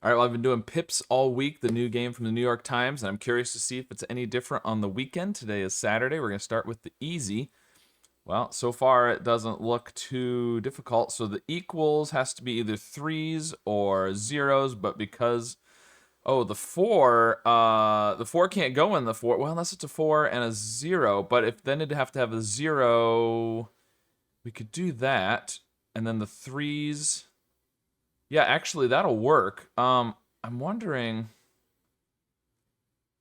All right, well, I've been doing Pips all week, the new game from the New York Times, and I'm curious to see if it's any different on the weekend. Today is Saturday. We're going to start with the easy. Well, so far it doesn't look too difficult. So the equals has to be either threes or zeros, but because the four can't go in the four. Well, unless it's a four and a zero, but if then it'd have to have a zero, we could do that, and then the threes. Yeah, actually, that'll work. I'm wondering.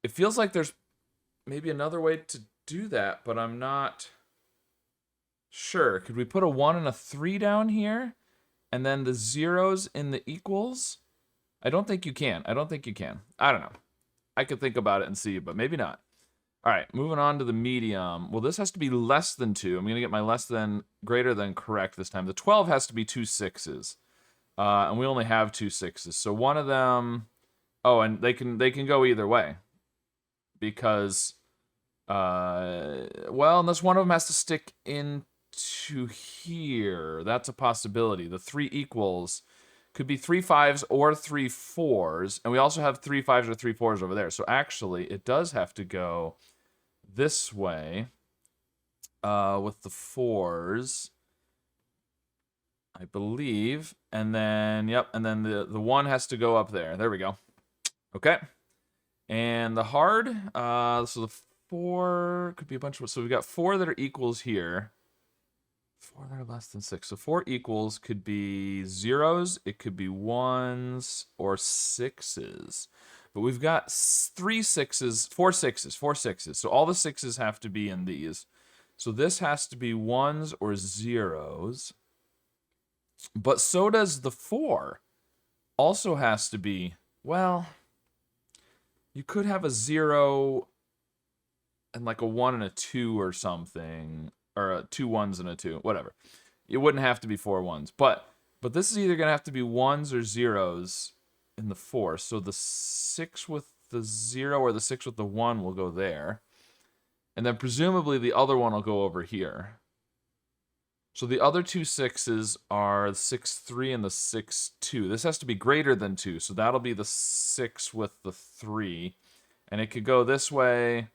It feels like there's maybe another way to do that, but I'm not sure. Could we put a 1 and a 3 down here? And then the zeros in the equals? I don't think you can. I don't know. I could think about it and see, but maybe not. All right, moving on to the medium. Well, this has to be less than 2. I'm going to get my less than, greater than correct this time. The 12 has to be 2 6s. And we only have 2 6s. So one of them, and they can go either way, because unless one of them has to stick into here, that's a possibility. The 3 equals could be 3 5s or 3 4s, and we also have 3 5s or 3 4s over there. So actually, it does have to go this way with the 4s. I believe, and then the 1 has to go up there. There we go. Okay, and the hard. So the 4 could be a bunch of. So we've got 4 that are equals here. 4 that are less than 6. So 4 equals could be zeros. It could be 1s or 6s. But we've got 3 6s, 4 6s, 4 6s. So all the 6s have to be in these. So this has to be 1s or zeros. But so does the 4. Also has to be, well, you could have a 0 and like a 1 and a 2 or something, or 2 1s and a 2, whatever. It wouldn't have to be 4 1s. But this is either going to have to be 1s or zeros in the 4. So the 6 with the 0 or the 6 with the 1 will go there. And then presumably the other one will go over here. So the other 2 6s are the 6 3 and the 6 2. This has to be greater than 2, so that'll be the 6 with the 3. And it could go this way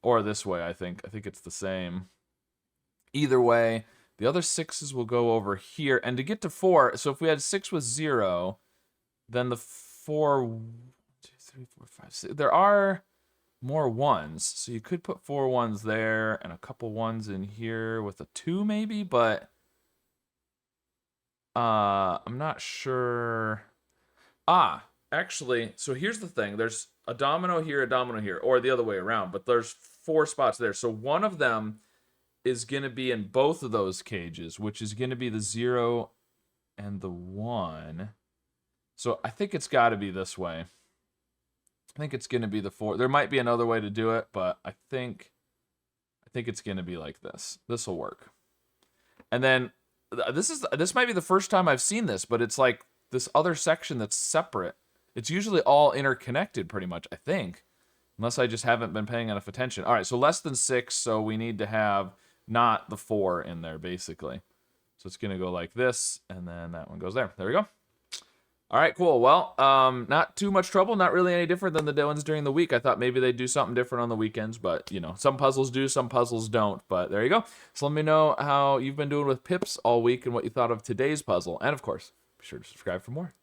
or this way, I think. I think it's the same. Either way, the other 6s will go over here. And to get to 4, so if we had 6 with 0, then the 4, 1, 2, 3, 4, 5, 6. There are more 1s, so you could put 4 1s there and a couple 1s in here with a 2 maybe, but I'm not sure. Actually, so here's the thing. There's a domino here, or the other way around, but there's 4 spots there. So one of them is going to be in both of those cages, which is going to be the 0 and the 1. So I think it's got to be this way. I think it's going to be the 4. There might be another way to do it, but I think it's going to be like this. This will work. And then this might be the first time I've seen this, but it's like this other section that's separate. It's usually all interconnected pretty much, I think, unless I just haven't been paying enough attention. All right, so less than 6, so we need to have not the 4 in there, basically. So it's going to go like this, and then that one goes there. There we go. All right, cool. Well, not too much trouble. Not really any different than the ones during the week. I thought maybe they'd do something different on the weekends, but, some puzzles do, some puzzles don't. But there you go. So let me know how you've been doing with Pips all week and what you thought of today's puzzle. And, of course, be sure to subscribe for more.